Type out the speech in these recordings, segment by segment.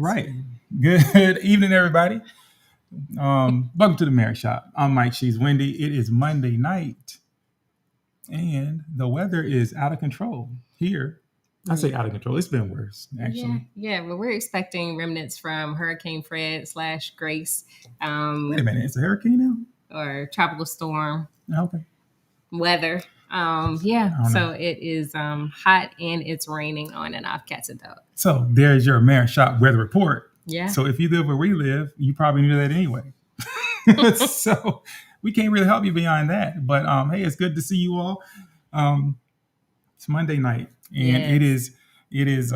right. Good evening, everybody. Welcome to the Marriage Shop. I'm Mike. She's Wendy. It is Monday night, and the weather is out of control here. I say out of control. It's been worse, actually. Yeah. Well, we're expecting remnants from Hurricane Fred / Grace, Wait a minute. It's a hurricane or tropical storm now? Okay. weather. I don't So know. it is hot and it's raining on and off cats and dogs. So there's your Marriage Shop weather report. Yeah. So if you live where we live, you probably knew that anyway. So we can't really help you beyond that. But hey, it's good to see you all. It's Monday night, and Yes. it is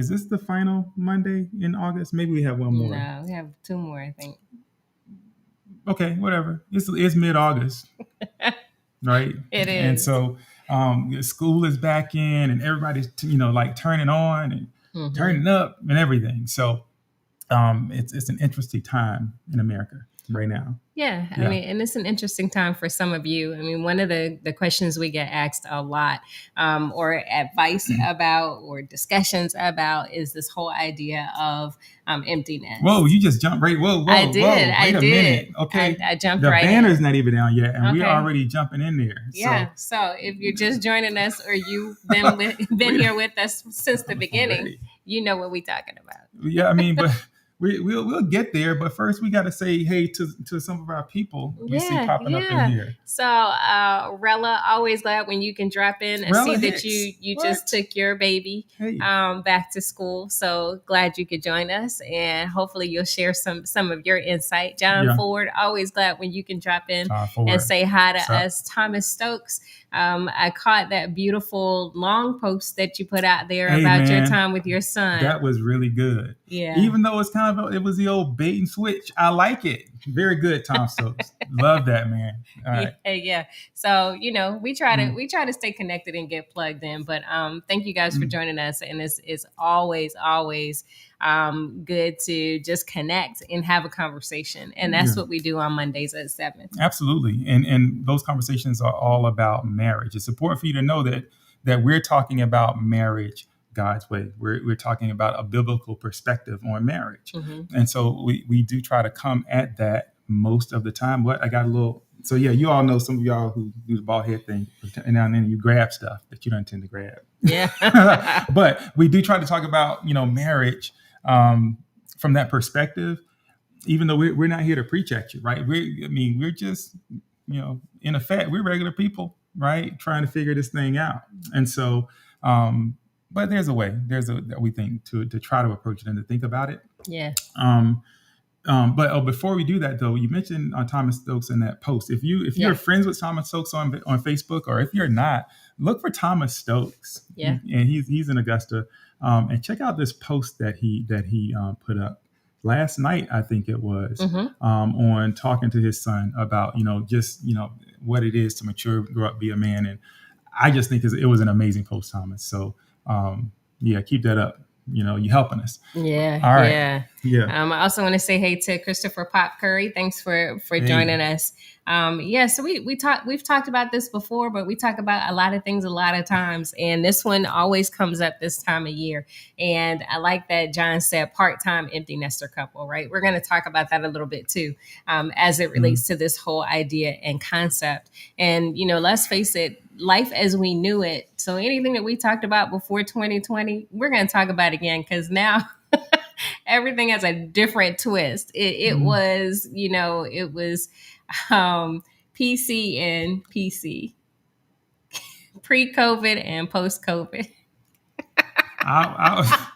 this the final Monday in August? Maybe we have one more. No, we have 2 more, I think. Okay, whatever. It's mid-August, right? It is. And so school is back in, and everybody's like turning on and turning up and everything. So it's an interesting time in America right now. Yeah, I mean, and it's an interesting time for some of you. I mean, one of the questions we get asked a lot, or advice about, or discussions about, is this whole idea of emptiness. Whoa, you just jumped right. Whoa. I did. Wait a minute. Okay. I jumped the right banner's in. not even down yet, and we're Okay. already jumping in there. Yeah. So if you're just joining us, or you've been here with us since the beginning, Already. you know what we're talking about. Yeah, I mean, but we'll get there. But first, we got to say hey to some of our people we see popping up in here. So, Rella, always glad when you can drop in. I Rella see Hicks. that you What? just took your baby Hey. back to school. So glad you could join us, and hopefully you'll share some of your insight. John Yeah. Ford, always glad when you can drop in Forward. and say hi to What's up? us. Thomas Stokes, I caught that beautiful long post that you put out there Hey, about your man. time with your son. That was really good. Yeah. Even though it was the old bait and switch. I like it. Very good, Tom Stokes. Love that, man. All right. Yeah. So, we try to stay connected and get plugged in, but thank you guys for joining us. And it's always good to just connect and have a conversation. And that's what we do on Mondays at 7. Absolutely. And those conversations are all about marriage. It's important for you to know that we're talking about marriage God's way. We're talking about a biblical perspective on marriage. Mm-hmm. And so we do try to come at that most of the time. But I got a little, so yeah, you all know some of y'all who do the bald head thing, and now and then you grab stuff that you don't intend to grab. Yeah. But we do try to talk about, marriage from that perspective, even though we're not here to preach at you, right? We're just, in effect, we're regular people, right? Trying to figure this thing out. And so, but there's a way, we think to try to approach it and to think about it. Yeah. But before we do that, though, you mentioned Thomas Stokes in that post. If you're friends with Thomas Stokes on Facebook, or if you're not, look for Thomas Stokes. Yeah. And he's in Augusta. And check out this post that he put up last night, I think it was, on talking to his son about, what it is to mature, grow up, be a man. And I just think it was an amazing post, Thomas. So, keep that up. You helping us. Yeah. All right. Yeah. I also want to say hey to Christopher Pop Curry. Thanks for joining us. So we've talked about this before, but we talk about a lot of things a lot of times, and this one always comes up this time of year. And I like that John said part-time empty nester couple, right? We're going to talk about that a little bit too, as it relates to this whole idea and concept. And let's face it, life as we knew it. So anything that we talked about before 2020, we're going to talk about again, because now everything has a different twist. It was, it was PC and PC, pre-COVID and post-COVID. I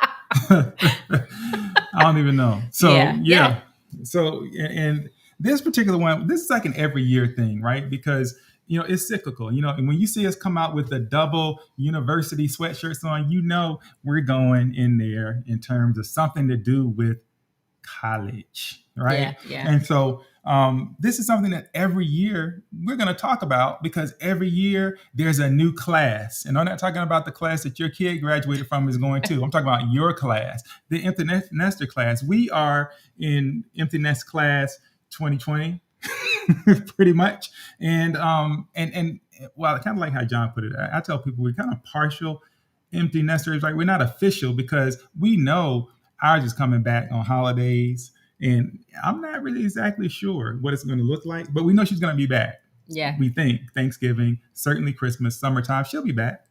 don't even know. So yeah. So and this particular one, this is like an every year thing, right? Because it's cyclical, and when you see us come out with the double university sweatshirts on, we're going in there in terms of something to do with college, right? Yeah. And so this is something that every year we're going to talk about, because every year there's a new class. And I'm not talking about the class that your kid graduated from is going to. I'm talking about your class, the empty nester class. We are in empty nest class 2020. Pretty much. And well, kind of like how John put it, I tell people we're kind of partial empty nesters, right? We're not official, because we know Ours is coming back on holidays, and I'm not really exactly sure what it's going to look like, but we know she's going to be back. Yeah. We think Thanksgiving, certainly Christmas, summertime, she'll be back.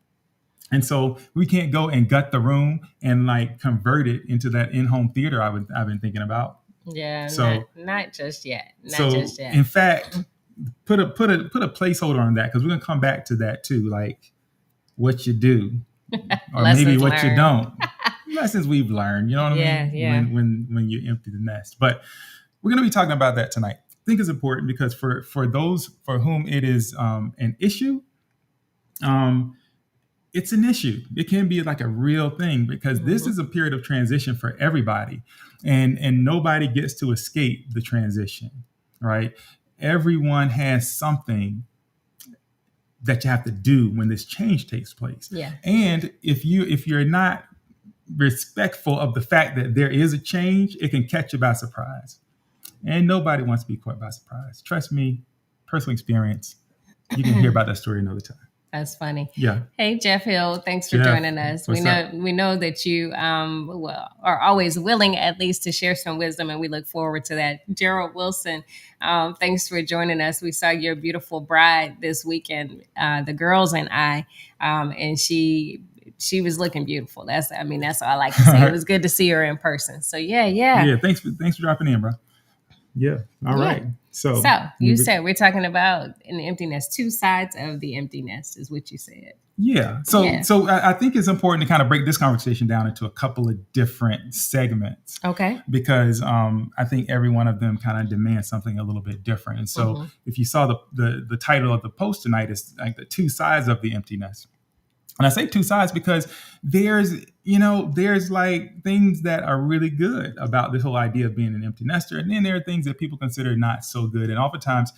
And so we can't go and gut the room and like convert it into that in-home theater I've been thinking about. Yeah, So not just yet. Not so just yet. in fact, put a placeholder on that because we're gonna come back to that too, like what you do or maybe what you don't. Lessons we've learned, you know what I mean? Yeah. When you empty the nest. But we're gonna be talking about that tonight. I think it's important because for those for whom it is an issue, it's an issue. It can be like a real thing because this is a period of transition for everybody, and nobody gets to escape the transition, right? Everyone has something that you have to do when this change takes place. Yeah. And if you're not respectful of the fact that there is a change, it can catch you by surprise. And nobody wants to be caught by surprise. Trust me, personal experience. You can hear about that story another time. That's funny. Yeah. Hey, Jeff Hill, thanks for joining us. We know that you are always willing at least to share some wisdom, and we look forward to that. Gerald Wilson, thanks for joining us. We saw your beautiful bride this weekend, the girls and I, and she was looking beautiful. That's all I like to say. It was good to see her in person. So yeah. Thanks for dropping in, bro. Yeah. All right. So you said we're talking about an empty nest. Two sides of the empty nest is what you said. Yeah. So I think it's important to kind of break this conversation down into a couple of different segments. Okay. Because I think every one of them kind of demands something a little bit different. And so if you saw the title of the post tonight is like the two sides of the empty nest. And I say two sides because there's like things that are really good about this whole idea of being an empty nester. And then there are things that people consider not so good. And oftentimes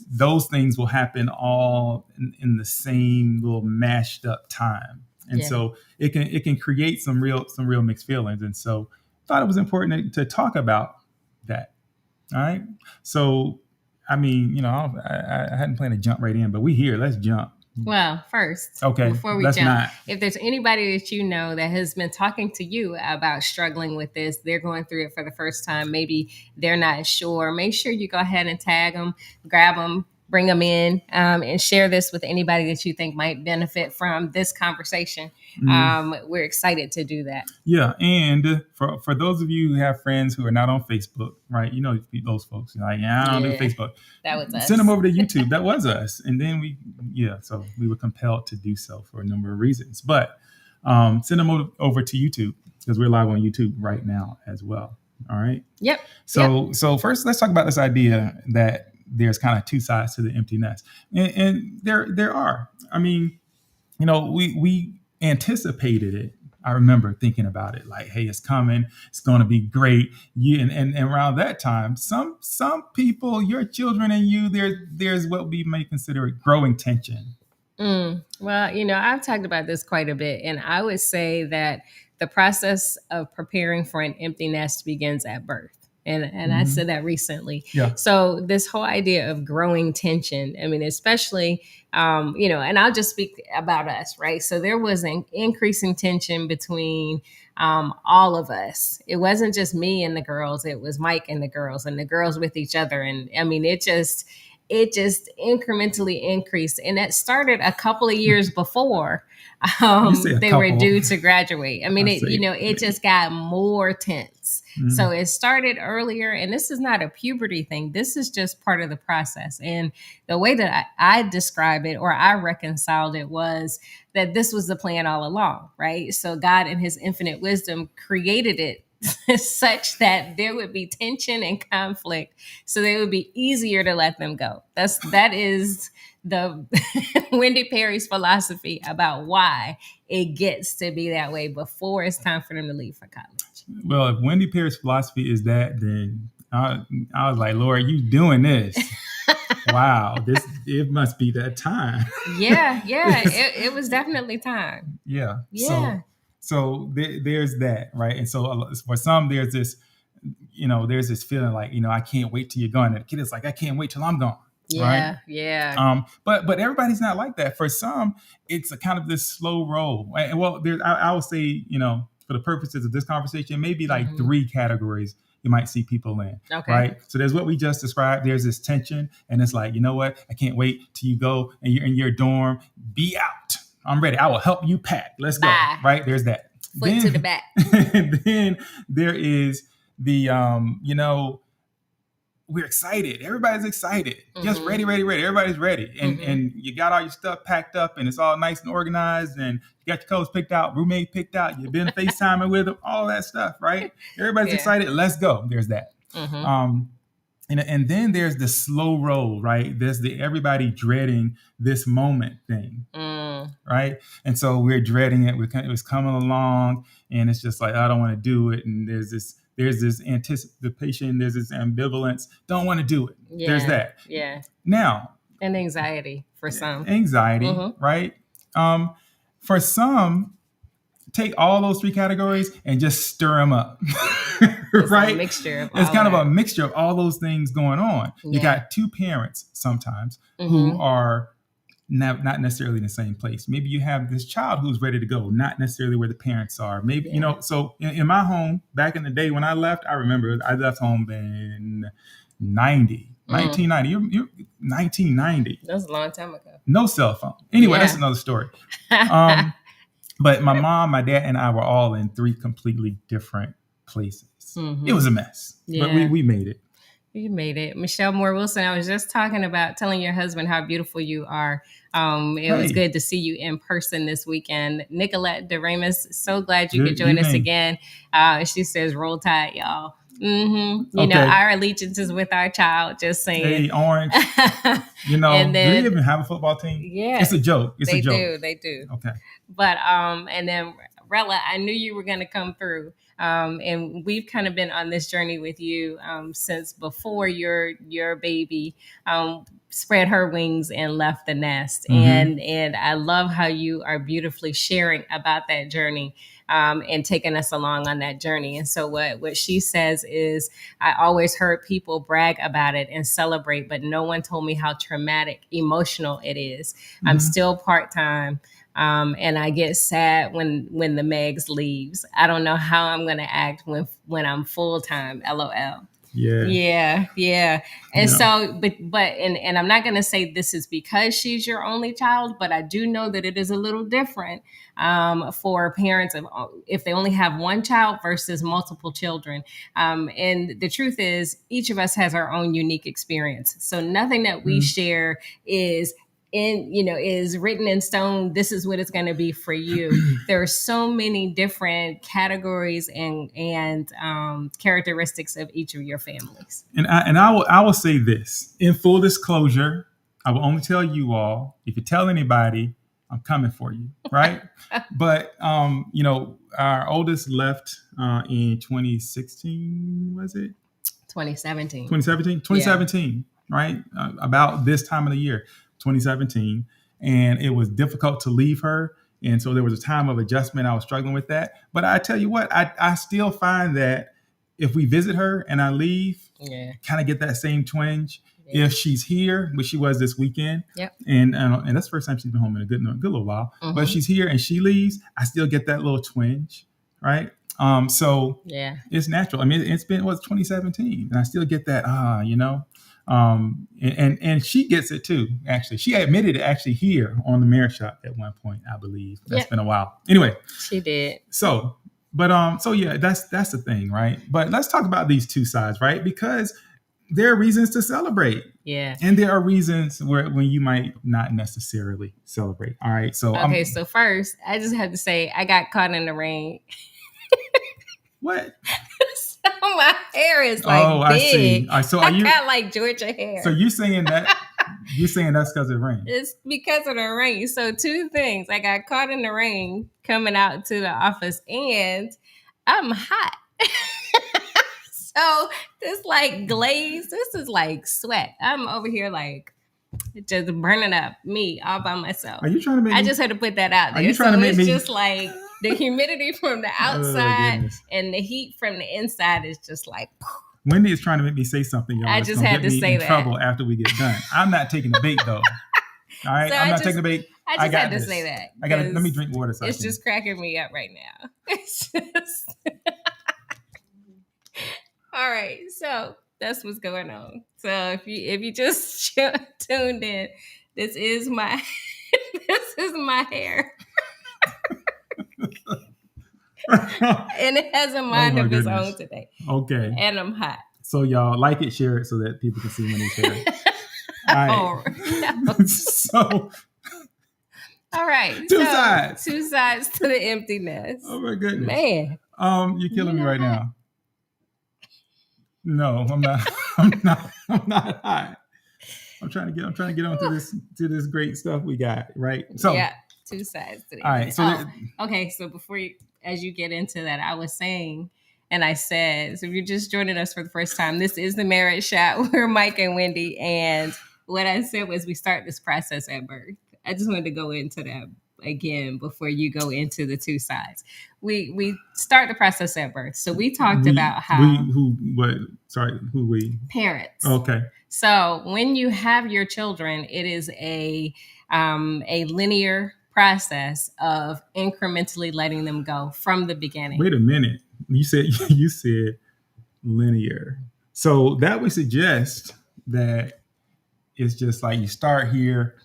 those things will happen all in the same little mashed up time. And so it can create some real mixed feelings. And so I thought it was important to talk about that. All right. So, I mean, I hadn't planned to jump right in, but we here. Let's jump. Well, first, before we jump, if there's anybody that you know that has been talking to you about struggling with this, they're going through it for the first time, maybe they're not sure, make sure you go ahead and tag them, grab them, bring them in, and share this with anybody that you think might benefit from this conversation. We're excited to do that. Yeah. And for those of you who have friends who are not on Facebook, right? You know, those folks, you're like, I don't do Facebook. That was us. Send them over to YouTube. That was us. And then so we were compelled to do so for a number of reasons. But send them over to YouTube because we're live on YouTube right now as well. All right. Yep. So first, let's talk about this idea that there's kind of two sides to the empty nest. And there are. I mean, we anticipated it. I remember thinking about it like, hey, it's coming. It's going to be great. And around that time, some people, your children and you, there's what we may consider growing tension. Well, I've talked about this quite a bit, and I would say that the process of preparing for an empty nest begins at birth. And I said that recently. Yeah. So this whole idea of growing tension, I mean, especially, and I'll just speak about us, right? So there was an increasing tension between all of us. It wasn't just me and the girls. It was Mike and the girls with each other. And I mean, it just incrementally increased. And that started a couple of years before they were due to graduate. I mean, it just got more tense. So it started earlier, and this is not a puberty thing. This is just part of the process. And the way that I describe it, or I reconciled it, was that this was the plan all along, right? So God in his infinite wisdom created it such that there would be tension and conflict, so they would be easier to let them go. That is the Wendy Perry's philosophy about why it gets to be that way before it's time for them to leave for college. Well, if Wendy Perry's philosophy is that, then I was like, Lord, you doing this? Wow, it must be that time. Yeah, it was definitely time. Yeah. So there's that, right? And so for some, there's this feeling like, I can't wait till you're gone. And the kid is like, I can't wait till I'm gone. Yeah, right? Yeah. But everybody's not like that. For some, it's a kind of this slow roll. Well, I will say, for the purposes of this conversation, maybe like 3 categories you might see people in. Okay. Right. So there's what we just described. There's this tension, and it's like, you know what? I can't wait till you go and you're in your dorm. Be out. I'm ready. I will help you pack. Let's go. Right. There's that. Foot to the back. Then there is the, we're excited. Everybody's excited. Just ready. Everybody's ready. And you got all your stuff packed up and it's all nice and organized and you got your clothes picked out, roommate picked out, you've been FaceTiming with them, all that stuff, right? Everybody's excited. Let's go. There's that. And then there's the slow roll, right? There's the everybody dreading this moment thing, right? And so we're dreading it. It was coming along, and it's just like, I don't want to do it. And there's this anticipation, there's this ambivalence. Don't want to do it. Yeah, there's that. Yeah. Now. And anxiety for some. Anxiety, right? For some, take all those 3 categories and just stir them up. Right? A mixture of it's kind of a mixture of all those things going on. Yeah. You got 2 parents sometimes who are not necessarily in the same place. Maybe you have this child who's ready to go, not necessarily where the parents are. Maybe, so in my home, back in the day when I left, I remember I left home in 1990. You're 1990. That was a long time ago. No cell phone. Anyway, that's another story. But my mom, my dad, and I were all in 3 completely different places. It was a mess, but we made it. You made it. Michelle Moore Wilson, I was just telling your husband how beautiful you are. It was good to see you in person this weekend. Nicolette DeRamus, so glad you could join us again. She says, roll tide, y'all. You know, our allegiance is with our child, just saying. Hey, Orange. And then, do you even have a football team? Yeah. It's a joke. They do. Okay. But, and then Rella, I knew you were going to come through. And we've kind of been on this journey with you since before your baby spread her wings and left the nest. And I love how you are beautifully sharing about that journey and taking us along on that journey. And so what she says is, I always heard people brag about it and celebrate, but no one told me how traumatic, emotional it is. I'm still part-time. And I get sad when the Megs leaves. I don't know how I'm going to act when I'm full time. LOL. Yeah. And so, and I'm not going to say this is because she's your only child, but I do know that it is a little different for parents if they only have one child versus multiple children. And the truth is, each of us has our own unique experience. So nothing that we share is written in stone. This is what it's going to be for you. There are so many different categories and characteristics of each of your families. And I will say this in full disclosure. I will only tell you all. If you tell anybody, I'm coming for you, right? But our oldest left in 2016. Was it 2017? 2017, right? About this time of the year. 2017, and it was difficult to leave her. And so there was a time of adjustment. I was struggling with that. But I tell you what, I still find that if we visit her and I leave, kind of get that same twinge. Yeah. If she's here, which she was this weekend, and that's the first time she's been home in a good little while. But if she's here and she leaves, I still get that little twinge, right? So it's natural. I mean, it's been 2017, and I still get that and she gets it too. Actually, she admitted it actually here on the Marriage Shop at one point, I believe. That's been a while. Anyway, she did. So that's the thing, right? But let's talk about these 2 sides, right? Because there are reasons to celebrate. Yeah. And there are reasons when you might not necessarily celebrate. All right. So so first, I just have to say I got caught in the rain. What? So my hair is big. I see. So I got like Georgia hair. So you're saying that's because of the rain? It's because of the rain. So 2 things. I got caught in the rain coming out to the office, and I'm hot. So this like glaze, this is like sweat. I'm over here like just burning up me all by myself. Are you trying to make I just had to put that out there. Are you trying to make it's just like the humidity from the outside and the heat from the inside is just like. Wendy is trying to make me say something, y'all. I just had to say that. Trouble after we get done. I'm not taking the bait though. All right, so I'm not taking the bait. I I just had got to this. say that. I gotta let me drink water. So It's just cracking me up right now. It's just all right. So that's what's going on. So if you just tuned in, this is my this is my hair, and it has a mind of its own today. Okay. And I'm hot. So y'all like it, share it so that people can see Money's hair. All right. No. So all right. Two sides. Two sides to the emptiness. Oh my goodness. Man. You're killing me right now. No, I'm not. I'm not hot. I'm trying to get on to this great stuff we got, right? So yeah, two sides to the all right. So okay. So before as you get into that, I was saying, and I said, so if you're just joining us for the first time, this is the Marriage Shot. We're Mike and Wendy, and what I said was we start this process at birth. I just wanted to go into that again before you go into the two sides. We start the process at birth. So we talked about how who we parents. Okay. So when you have your children, it is a linear process of incrementally letting them go from the beginning. Wait a minute. You said linear. So that would suggest that it's just like you start here,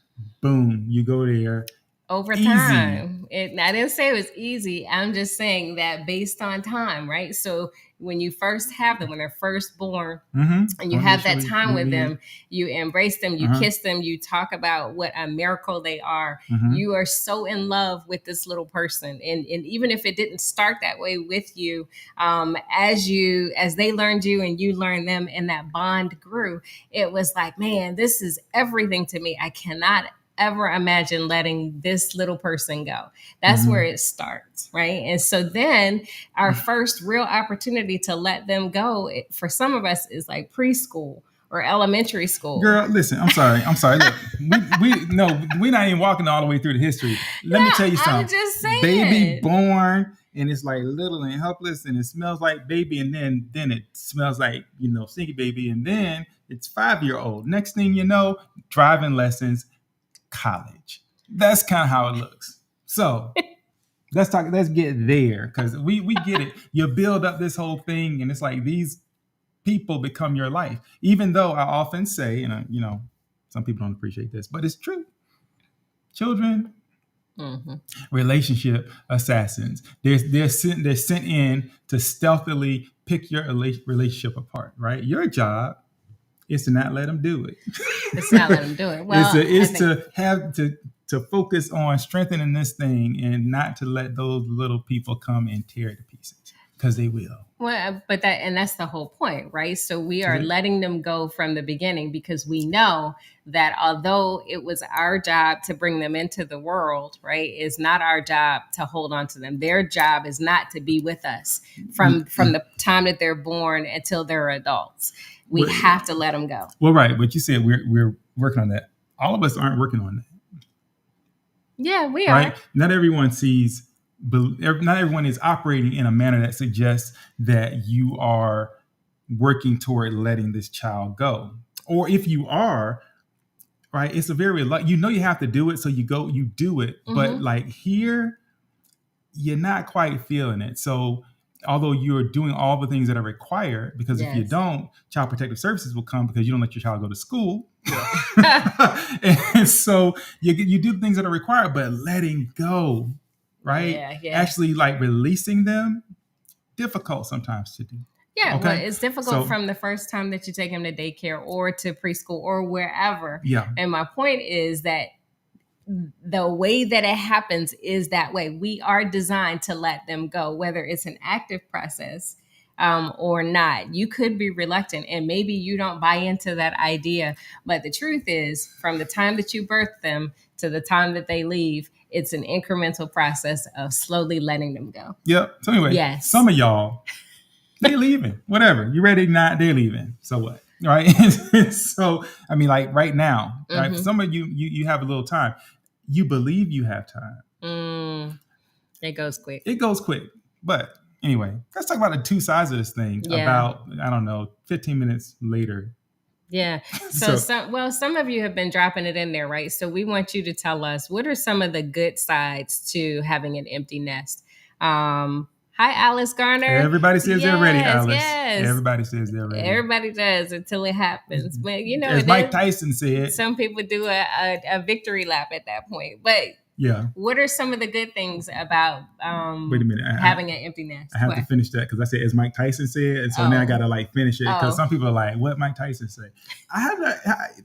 boom, you go there. Over time. I didn't say it was easy. I'm just saying that based on time, right? So when you first have them, when they're first born, and you have that time with them, you embrace them, you kiss them, you talk about what a miracle they are. You are so in love with this little person. And even if it didn't start that way with you, as they learned you and you learned them and that bond grew, it was like, man, this is everything to me. I cannot ever imagine letting this little person go. That's where it starts, right? And so then our first real opportunity to let them go, for some of us, is like preschool or elementary school. Girl, listen, I'm sorry. Look, we're not even walking all the way through the history. Let me tell you something. I'm just saying. Baby born, and it's like little and helpless, and it smells like baby, and then it smells like, stinky baby, and then it's 5-year-old. Next thing you know, driving lessons, college. That's kind of how it looks. So let's get there, because we get it. You build up this whole thing, and it's like these people become your life. Even though I often say, and some people don't appreciate this, but it's true. Children, relationship assassins. They're sent in to stealthily pick your relationship apart. Right? Your job is to not let them do it. It's not let them do it. Well, to focus on strengthening this thing and not to let those little people come and tear it to pieces, because they will. Well, that's the whole point, right? So we are letting them go from the beginning, because we know that although it was our job to bring them into the world, right, it's not our job to hold on to them. Their job is not to be with us from the time that they're born until they're adults. We have to let them go. Well, right. But you said we're working on that. All of us aren't working on that. Yeah, we right? are. Not everyone is operating in a manner that suggests that you are working toward letting this child go. Or if you are, right, it's a very, you have to do it. So you do it. But like here, you're not quite feeling it. So although you're doing all the things that are required, because if you don't, Child Protective Services will come because you don't let your child go to school. And so you do things that are required, but letting go, right? Yeah. Actually, like releasing them, difficult sometimes to do. Yeah, well, it's difficult from the first time that you take him to daycare or to preschool or wherever. Yeah. And my point is that the way that it happens is that way. We are designed to let them go, whether it's an active process or not. You could be reluctant, and maybe you don't buy into that idea. But the truth is, from the time that you birth them to the time that they leave, it's an incremental process of slowly letting them go. Yep. So anyway, some of y'all, they're leaving. Whatever. You ready or not, they're leaving. So what? Right? So, I mean, like right now, right? For some of you have a little time. You believe you have time. It goes quick. But anyway, let's talk about the two sides of this thing. About, I don't know, 15 minutes later, Yeah. So So some of you have been dropping it in there, right? So we want you to tell us, what are some of the good sides to having an empty nest? Hi, Alice Garner. everybody says they're ready, Yes, Alice. yes. Everybody says they're ready. Everybody does until it happens. But As it Mike is. Tyson said, Some people do a victory lap at that point. But yeah. what are some of the good things about Wait a minute. having an empty nest? I have to finish that because I said, as Mike Tyson said, and so now I got to like finish it because some people are like, "What Mike Tyson say?" I have not.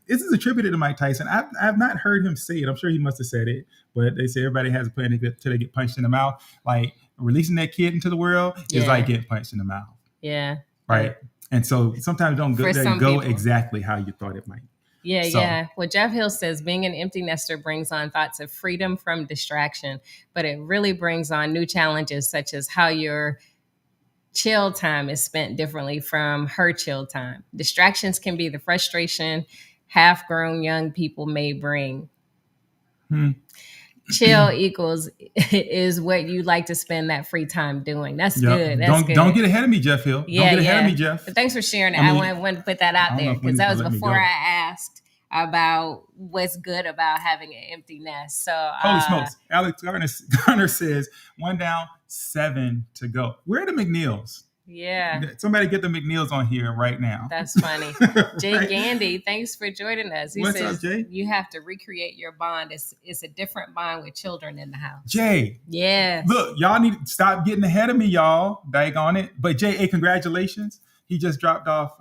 This is attributed to Mike Tyson. I've not heard him say it. I'm sure he must have said it, but they say everybody has a plan until they get punched in the mouth. Like releasing that kid into the world is like getting punched in the mouth. Yeah. Right. And so sometimes don't go exactly how you thought it might. Yeah, yeah. Well, Jeff Hill says being an empty nester brings on thoughts of freedom from distraction, but it really brings on new challenges such as how your chill time is spent differently from her chill time. Distractions can be the frustration half-grown young people may bring. Chill equals is what you like to spend that free time doing. That's good. That's good. Don't get ahead of me, Jeff Hill. Yeah, don't get ahead of me, Jeff. But thanks for sharing that. I wanted to put that out there because that was before I asked about what's good about having an empty nest. So holy smokes. Alex Garner says 1 down, 7 to go. Where are the McNeils? Yeah. Somebody get the McNeils on here right now. That's funny. Jay right? Gandy, thanks for joining us. He What's says, up, Jay? You have to recreate your bond. It's a different bond with children in the house. Jay. Yeah. Look, y'all need to stop getting ahead of me, y'all. Daggone it. But Jay, hey, congratulations. He just dropped off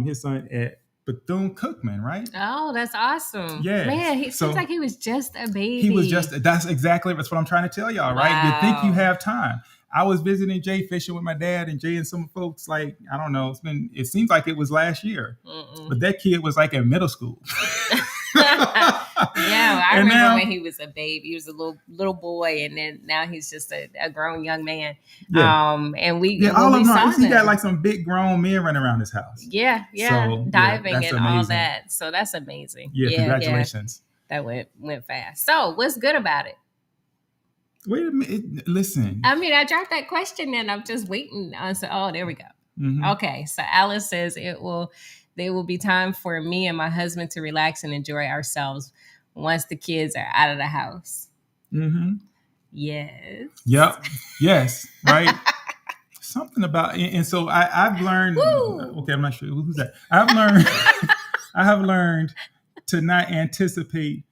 his son at Bethune-Cookman, right? Oh, that's awesome. Yeah. Man, he seems like he was just a baby. He was that's what I'm trying to tell y'all, right? Wow. You think you have time. I was visiting Jay fishing with my dad and Jay and some folks, like, I don't know, it seems like it was last year. But that kid was like in middle school. Yeah, I remember when he was a baby. He was a little boy, and then now he's just a grown young man. Yeah. And all of them. He got like some big grown men running around his house. Yeah, yeah, so, diving and amazing. All that. So that's amazing. Yeah, congratulations. Yeah. That went fast. So what's good about it? Wait a minute. Listen. I mean, I dropped that question and I'm just waiting. There we go. Mm-hmm. Okay. So Alice says there will be time for me and my husband to relax and enjoy ourselves once the kids are out of the house. Mm-hmm. Yes. Yep. Yes. Right. Something about, and so I've learned, okay, I'm not sure who's that. I have learned to not anticipate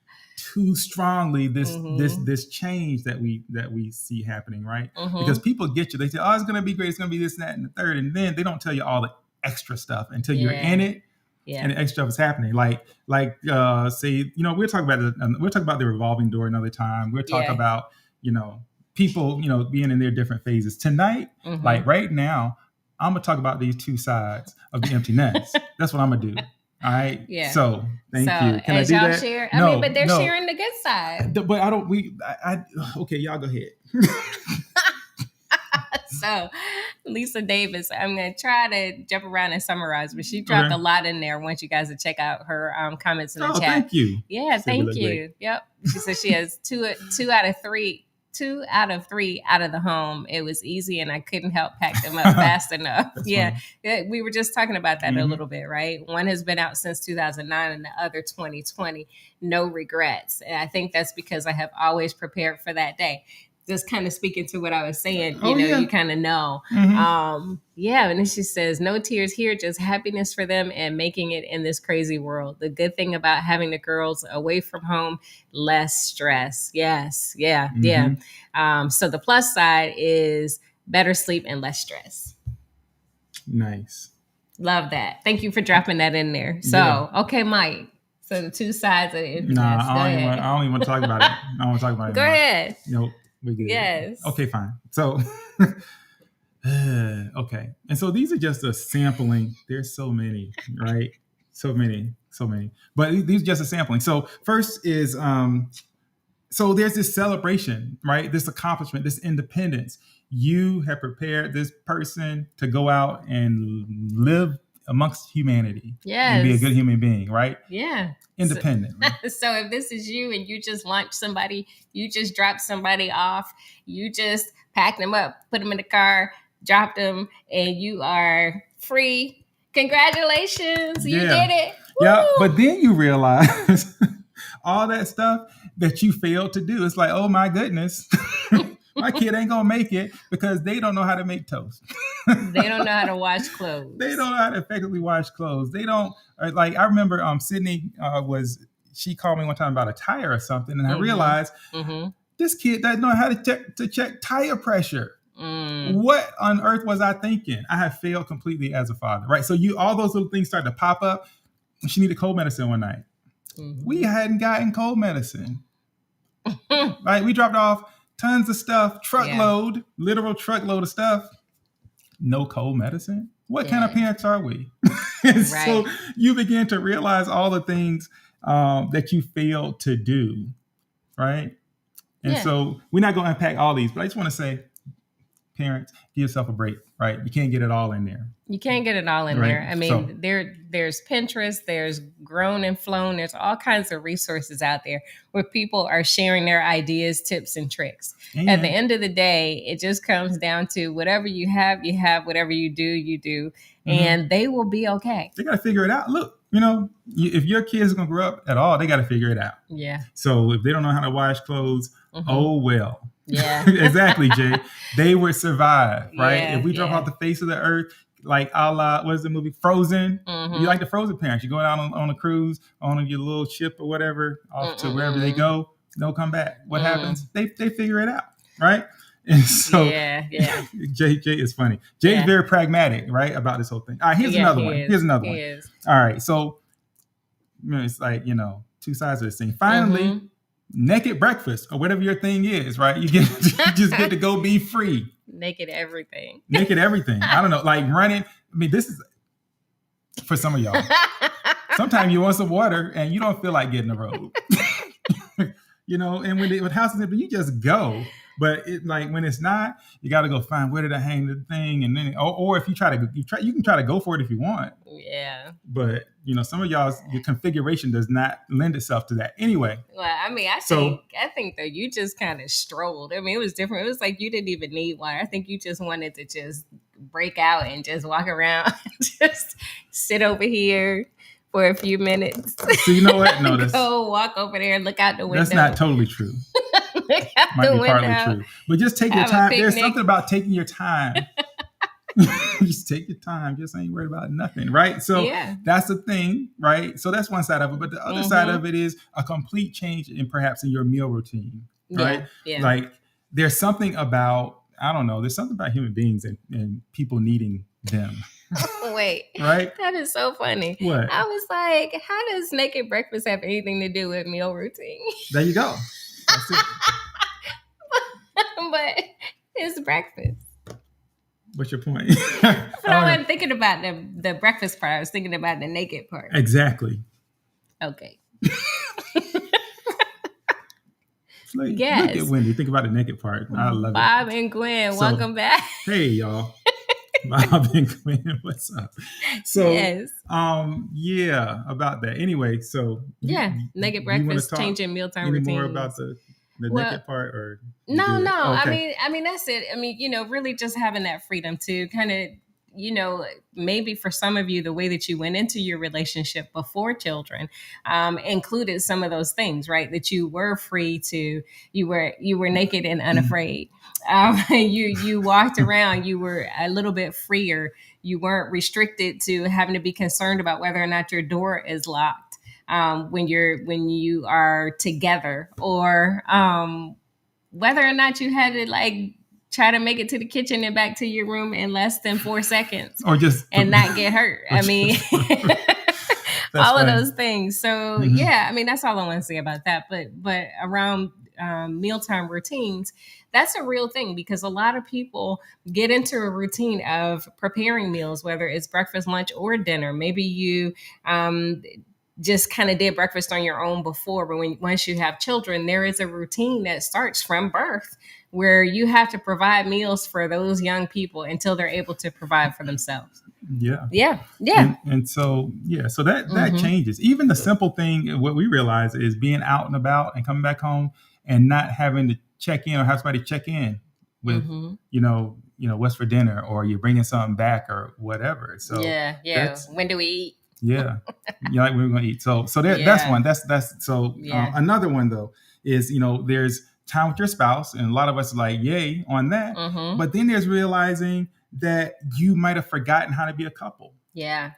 too strongly this change that we see happening, right? Mm-hmm. Because people get you, they say, oh, it's gonna be great, it's gonna be this, that, and the third, and then they don't tell you all the extra stuff until you're in it, and the extra stuff is happening. Like say, we'll talk about the revolving door another time. We'll talk about people being in their different phases tonight. Mm-hmm. Like right now, I'm gonna talk about these two sides of the empty nest. That's what I'm gonna do. All right. Yeah. So thank you. Can I do that? Share, but they're sharing the good side. But I don't. Okay, y'all go ahead. So, Lisa Davis, I'm gonna try to jump around and summarize, but she dropped a lot in there. I want you guys to check out her comments in the chat. Thank you. Yeah, thank you. Great. Yep. She says she has two out of three out of the home. It was easy and I couldn't help pack them up fast enough. Yeah. Funny. We were just talking about that a little bit, right? One has been out since 2009 and the other 2020. No regrets. And I think that's because I have always prepared for that day. Just kind of speaking to what I was saying, you kind of know. Mm-hmm. And then she says, no tears here, just happiness for them and making it in this crazy world. The good thing about having the girls away from home, less stress. Yes. Yeah. Mm-hmm. Yeah. So the plus side is better sleep and less stress. Nice. Love that. Thank you for dropping that in there. So, okay, Mike. So the two sides of it. I don't even want to talk about it. I don't want to talk about it. Go ahead. Nope. We good. Yes. Okay, fine. So, okay. And so these are just a sampling. There's so many, right? So many. But these are just a sampling. So first is, so there's this celebration, right? This accomplishment, this independence. You have prepared this person to go out and live amongst humanity. Yes. And be a good human being, right? Yeah. Independent. So if this is you and you just launched somebody, you just dropped somebody off, you just packed them up, put them in the car, dropped them, and you are free. Congratulations, you Yeah. did it. Yeah. Woo! But then you realize all that stuff that you failed to do. It's like, oh my goodness, my kid ain't gonna make it because they don't know how to make toast. They don't know how to wash clothes. They don't know how to effectively wash clothes. They don't like. I remember Sydney she called me one time about a tire or something, and I realized this kid doesn't know how to check tire pressure. What on earth was I thinking? I have failed completely as a father, right? So all those little things start to pop up. She needed cold medicine one night. We hadn't gotten cold medicine. Right? We dropped off tons of stuff, truckload, literal truckload of stuff. No cold medicine. What kind of parents are we? So you begin to realize all the things that you failed to do, right? And so we're not going to unpack all these, but I just want to say, parents, give yourself a break, right? You can't get it all in there. You can't get it all in there. I mean, there's Pinterest, there's Grown and Flown, there's all kinds of resources out there where people are sharing their ideas, tips, and tricks. At the end of the day, it just comes down to whatever you have, whatever you do, and they will be okay. They got to figure it out. Look, if your kids are going to grow up at all, they got to figure it out. Yeah. So if they don't know how to wash clothes, oh well. Yeah. Exactly, Jay. They would survive, right? If we drop off the face of the earth, like a la, what is the movie? Frozen. You like the Frozen parents. You're going out on a cruise, on your little ship or whatever, off to wherever they go. They'll come back. What happens? They figure it out, right? And so Jay is funny. Jay's very pragmatic, right, about this whole thing. All right, here's another one. Here's another one. All right, so it's like, two sides of this thing. Finally, naked breakfast or whatever your thing is, right? You just get to go be free. Naked everything. Naked everything. I don't know, like running. I mean, this is for some of y'all. Sometimes you want some water and you don't feel like getting a robe. And when house is empty, you just go. But when it's not, you got to go find where did I hang the thing, and then or if you can try to go for it if you want. Yeah. But some of your configuration does not lend itself to that anyway. Well, I mean, I think that you just kind of strolled. I mean, it was different. It was like you didn't even need water. I think you just wanted to just break out and just walk around, just sit over here for a few minutes. So you know what? No, go walk over there and look out the window. That's not totally true. Might be partly true, but just take your time. There's something about taking your time. Just take your time. Just ain't worried about nothing, right? So that's the thing, right? So that's one side of it, but the other side of it is a complete change in perhaps in your meal routine, right? Yeah. Like there's something about, I don't know, there's something about human beings and people needing them. Wait, right? That is so funny. What? I was like, how does naked breakfast have anything to do with meal routine? There you go. That's it. But it's breakfast. What's your point? But I wasn't thinking about the breakfast part. I was thinking about the naked part. Exactly. Okay. Look at Wendy. Think about the naked part. I love Bob and Gwen, welcome back. Hey, y'all. Bob and Gwen, what's up? So, about that. Anyway, so naked breakfast, changing mealtime routines. Any more about the naked part, or no? Okay. I mean that's it. I mean, really just having that freedom to kind of, maybe for some of you, the way that you went into your relationship before children included some of those things, right? That you were free to, you were naked and unafraid. You walked around, you were a little bit freer. You weren't restricted to having to be concerned about whether or not your door is locked when you are together, or whether or not you had to try to make it to the kitchen and back to your room in less than 4 seconds, or just not get hurt. I mean, all of those things. So I mean, that's all I want to say about that. But around mealtime routines, that's a real thing, because a lot of people get into a routine of preparing meals, whether it's breakfast, lunch, or dinner. Maybe you just kind of did breakfast on your own before, but once you have children, there is a routine that starts from birth where you have to provide meals for those young people until they're able to provide for themselves. Yeah. And so that changes. Even the simple thing, what we realize is being out and about and coming back home and not having to check in or have somebody check in with, what's for dinner, or you're bringing something back or whatever. So yeah. When do we eat? Yeah, like we're gonna eat. So that's one. That's so. Another one though is, there's time with your spouse, and a lot of us are like, yay on that. But then there's realizing that you might have forgotten how to be a couple. Yeah.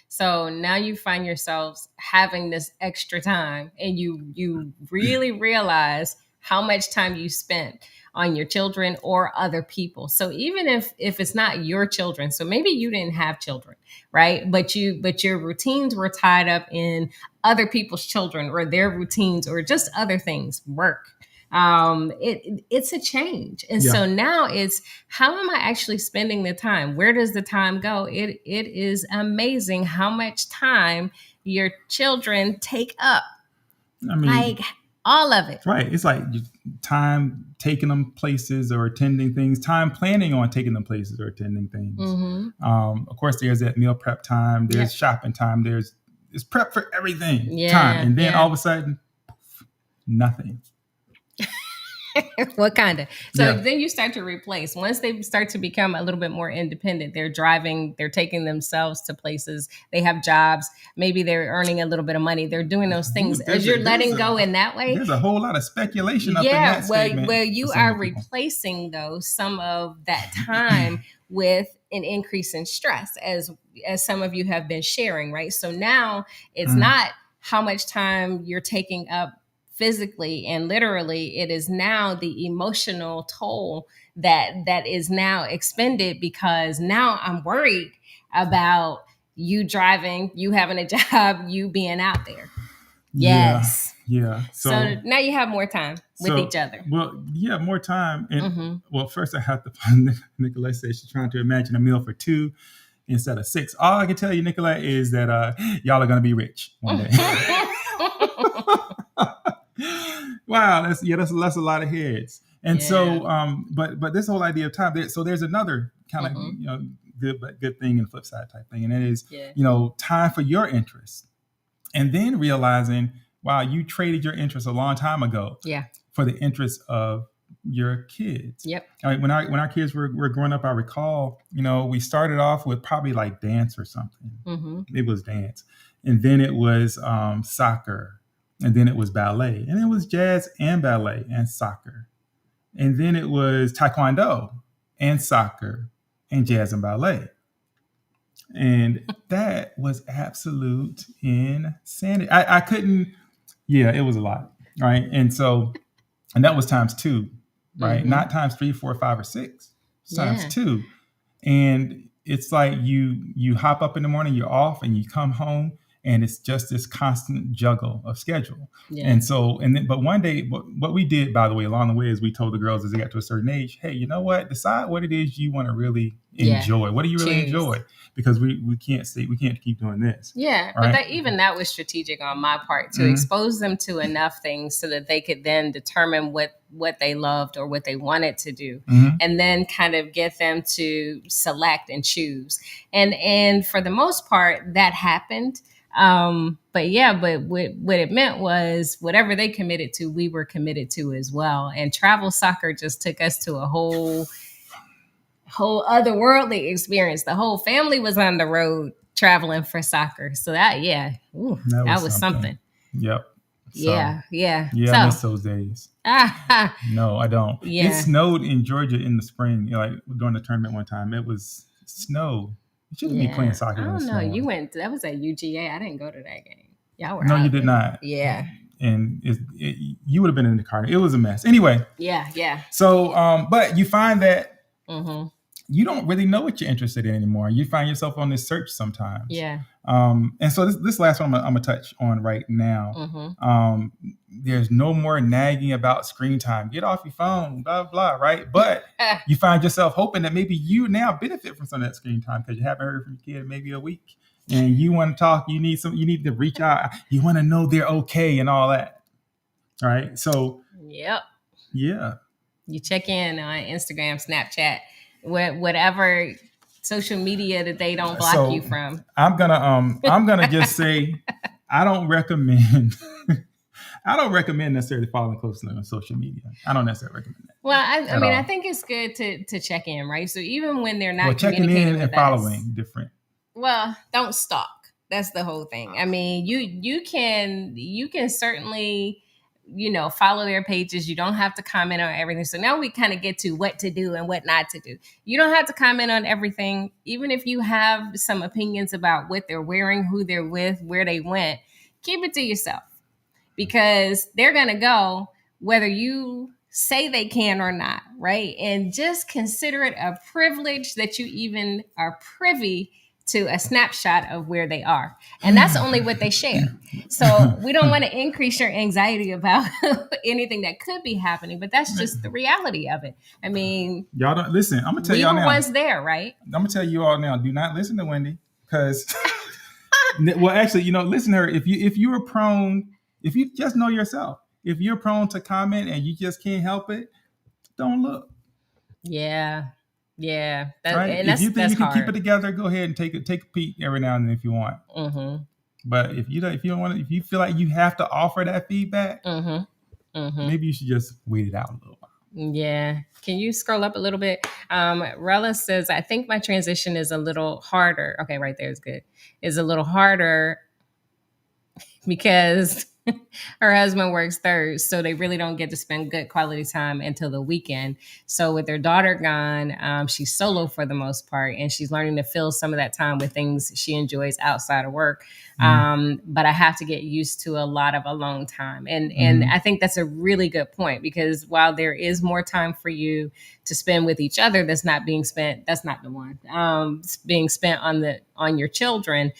So now you find yourselves having this extra time, and you really realize how much time you spent on your children or other people. So even if it's not your children, so maybe you didn't have children, right? But your routines were tied up in other people's children or their routines or just other things, work. It's a change. And so now it's, how am I actually spending the time? Where does the time go? It is amazing how much time your children take up. I mean, like all of it. Right. It's like time taking them places or attending things, time planning on taking them places or attending things. Of course, there's that meal prep time. There's shopping time. It's prep for everything time. And then all of a sudden, nothing. What kind of? So then you start to replace. Once they start to become a little bit more independent, they're driving, they're taking themselves to places, they have jobs, maybe they're earning a little bit of money, they're doing those things. As you're letting go in that way, there's a whole lot of speculation up in that statement. Well, you are replacing though some of that time with an increase in stress, as some of you have been sharing, right? So now it's not how much time you're taking up physically and literally, it is now the emotional toll that is now expended, because now I'm worried about you driving, you having a job, you being out there. Yes. Yeah. So now you have more time with each other. Well, yeah, more time. And well, first I have to find, Nicolette says she's trying to imagine a meal for 2 instead of 6. All I can tell you, Nicolette, is that y'all are going to be rich one day. Wow, that's a lot of heads. And so, but this whole idea of time, so there's another kind of good thing and flip side type thing, and it is time for your interests, and then realizing, wow, you traded your interests a long time ago, for the interests of your kids. Yep. When our kids were growing up, I recall, we started off with probably like dance or something. It was dance, and then it was soccer. And then it was ballet, and it was jazz and ballet and soccer. And then it was taekwondo and soccer and jazz and ballet. And that was absolute insanity. I couldn't, it was a lot. Right. And that was times 2, right? Not times 3, 4, 5, or 6, times 2. And it's like you hop up in the morning, you're off, and you come home, and it's just this constant juggle of schedule. But one day, what we did, by the way, along the way, is we told the girls as they got to a certain age, hey, you know what? Decide what it is you want to really enjoy. What do you really enjoy? Because we can't keep doing this. Yeah, right? But that was strategic on my part, to expose them to enough things so that they could then determine what they loved or what they wanted to do, and then kind of get them to select and choose. And for the most part, that happened. But what it meant was whatever they committed to, we were committed to as well. And travel soccer just took us to a whole otherworldly experience. The whole family was on the road traveling for soccer. So that was something. Yep. So, yeah. I miss those days. No, I don't. Yeah. It snowed in Georgia in the spring, like during the tournament one time. It was snow. You shouldn't be playing soccer. I don't know. You went. That was at UGA. I didn't go to that game. Y'all were. No, you did not. Yeah. And you would have been in the car. It was a mess. Anyway. Yeah. So, but you find that you don't really know what you're interested in anymore. You find yourself on this search sometimes. Yeah. And so this last one I'm gonna touch on right now. There's no more nagging about screen time. Get off your phone, blah, blah, right? But you find yourself hoping that maybe you now benefit from some of that screen time because you haven't heard from your kid in maybe a week. And you want to talk, you need to reach out. You want to know they're okay and all that. All right. So yep. Yeah. You check in on Instagram, Snapchat, whatever social media that they don't block you from. I'm gonna just say I don't recommend necessarily following closely on social media. I don't necessarily recommend that. Well, I at mean, I all. think it's good to check in, right? So even when they're Well, not checking in communicating and with us, following different. well, don't stalk. That's the whole thing. I mean, you can certainly, follow their pages. You don't have to comment on everything. So now we kind of get to what to do and what not to do. You don't have to comment on everything, even if you have some opinions about what they're wearing, who they're with, where they went. Keep it to yourself, because they're going to go whether you say they can or not, right? And just consider it a privilege that you even are privy to a snapshot of where they are. And that's only what they share. So we don't want to increase your anxiety about anything that could be happening, but that's just the reality of it. I mean, Y'all don't listen. I'm gonna tell we y'all were now. once there, right? I'm gonna tell you all now. Do not listen to Wendy, because well, actually, listen to her. If you are prone, if you just know yourself, if you're prone to comment and you just can't help it, don't look. Yeah. Yeah. That, Right? and If you think that's you can keep it hard. together, go ahead and take a peek every now and then if you want. Mm-hmm. But if you don't want to, if you feel like you have to offer that feedback, Mm-hmm. Mm-hmm. maybe you should just wait it out a little while. Yeah. Can you scroll up a little bit? Rella says, I think my transition is a little harder. Okay, right there is good. Is a little harder because her husband works thirds, so they really don't get to spend good quality time until the weekend. So with their daughter gone, she's solo for the most part, and she's learning to fill some of that time with things she enjoys outside of work. But I have to get used to a lot of alone time, and I think that's a really good point, because while there is more time for you to spend with each other, that's not being spent. That's not the one being spent on your children.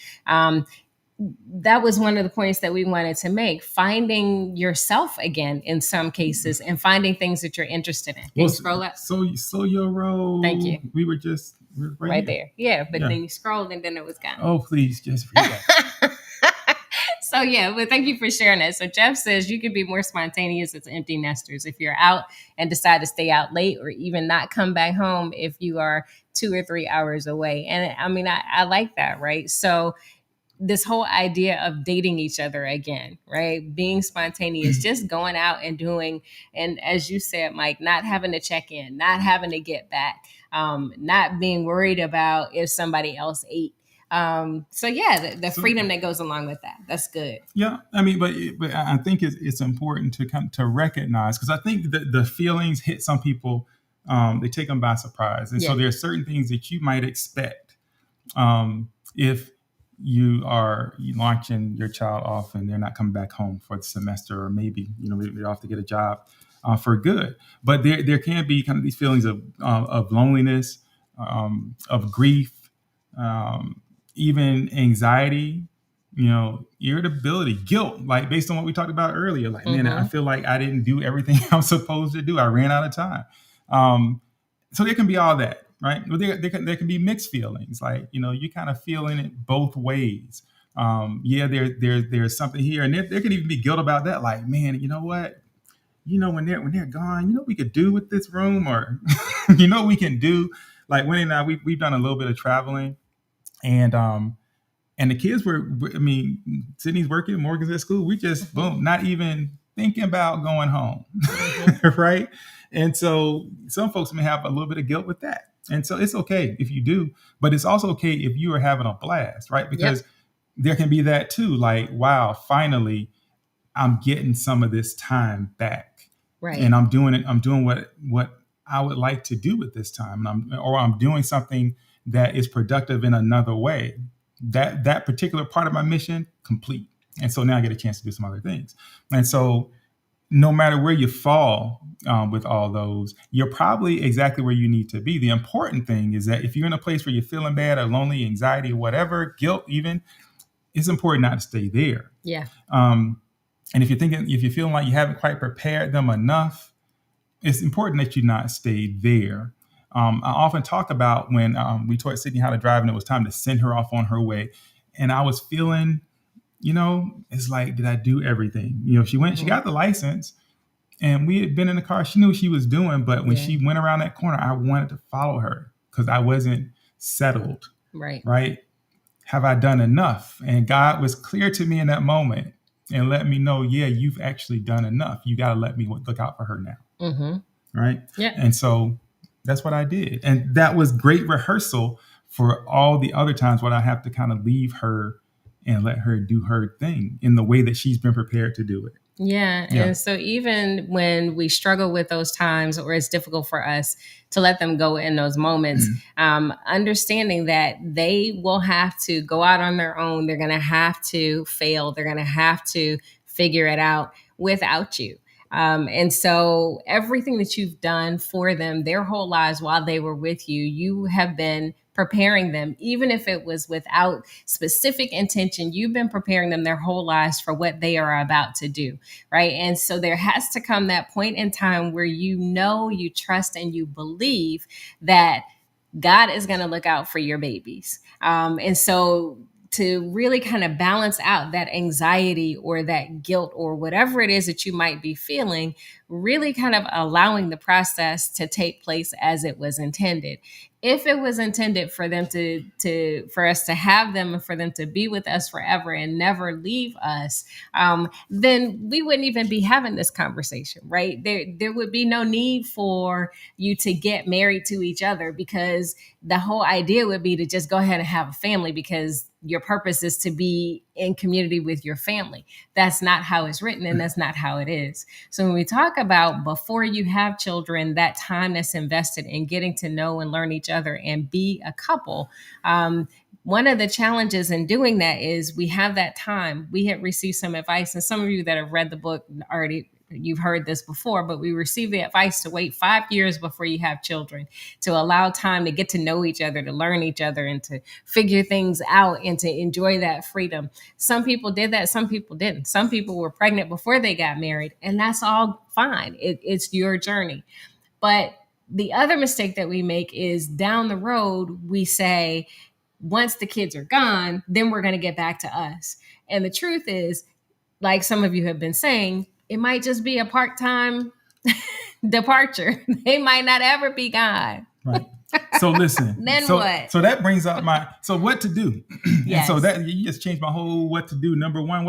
That was one of the points that we wanted to make, finding yourself again in some cases and finding things that you're interested in. Can you scroll up? So your role. Thank you. We're Right here. there. Yeah, but then you scrolled and then it was gone. Oh, please, just read that. So yeah, but thank you for sharing that. So Jeff says you can be more spontaneous as empty nesters if you're out and decide to stay out late, or even not come back home if you are 2 or 3 hours away. And I mean, I like that, right? So this whole idea of dating each other again, right? Being spontaneous, just going out and doing, and as you said, Mike, not having to check in, not having to get back, not being worried about if somebody else ate. So yeah, the freedom that goes along with that. That's good. Yeah, I mean, but I think it's important to to recognize, because I think that the feelings hit some people, they take them by surprise, and so there are certain things that you might expect if you are launching your child off and they're not coming back home for the semester, or maybe they're off to get a job for good. But there can be kind of these feelings of loneliness, of grief, even anxiety, irritability, guilt, like based on what we talked about earlier. Like, man, I feel like I didn't do everything I'm supposed to do. I ran out of time. So there can be all that, right? Well, there can be mixed feelings. Like, you kind of feeling it both ways. There's something here, and there can even be guilt about that. Like, man, you know what? When they're gone, we could do with this room, or we can do. Like Winnie and I, we've done a little bit of traveling, and the kids were, I mean, Sydney's working, Morgan's at school. We just, boom, not even thinking about going home. Right. And so some folks may have a little bit of guilt with that. And so it's okay if you do, but it's also okay if you are having a blast, right? Because there can be that too. Like, wow, finally, I'm getting some of this time back. Right. And I'm doing it. I'm doing what I would like to do with this time. And I'm doing something that is productive in another way. That particular part of my mission complete. And so now I get a chance to do some other things. And so no matter where you fall with all those, you're probably exactly where you need to be. The important thing is that if you're in a place where you're feeling bad or lonely, anxiety, whatever, guilt even, it's important not to stay there. Yeah. And if you're feeling like you haven't quite prepared them enough, it's important that you not stay there. I often talk about when we taught Sydney how to drive and it was time to send her off on her way. And I was feeling, it's like, did I do everything? She got the license, and we had been in the car. She knew what she was doing. But when she went around that corner, I wanted to follow her because I wasn't settled. Right. Have I done enough? And God was clear to me in that moment and let me know, yeah, you've actually done enough. You got to let me look out for her now. right? Yeah. And so that's what I did. And that was great rehearsal for all the other times when I have to kind of leave her and let her do her thing in the way that she's been prepared to do it. Yeah. Yeah. And so even when we struggle with those times or it's difficult for us to let them go in those moments, understanding that they will have to go out on their own. They're going to have to fail. They're going to have to figure it out without you. And so everything that you've done for them their whole lives while they were with you, you have been preparing them, even if it was without specific intention. You've been preparing them their whole lives for what they are about to do, right? And so there has to come that point in time where you know, you trust, and you believe that God is going to look out for your babies. And so to really kind of balance out that anxiety or that guilt or whatever it is that you might be feeling, really kind of allowing the process to take place as it was intended. If it was intended for them for us to have them and for them to be with us forever and never leave us, then we wouldn't even be having this conversation, right? There would be no need for you to get married to each other, because the whole idea would be to just go ahead and have a family because your purpose is to be in community with your family. That's not how it's written, and that's not how it is. So when we talk about before you have children, that time that's invested in getting to know and learn each other and be a couple, one of the challenges in doing that is we have that time. We have received some advice, and some of you that have read the book already, you've heard this before, but we received the advice to wait 5 years before you have children, to allow time to get to know each other, to learn each other, and to figure things out and to enjoy that freedom. Some people did that. Some people didn't. Some people were pregnant before they got married, and that's all fine. It's your journey. But the other mistake that we make is down the road, we say, once the kids are gone, then we're going to get back to us. And the truth is, like some of you have been saying, it might just be a part-time departure. They might not ever be gone. Right. So listen. Then so, what? So that brings up so what to do. Yes. And so that you just changed my whole what to do. Number one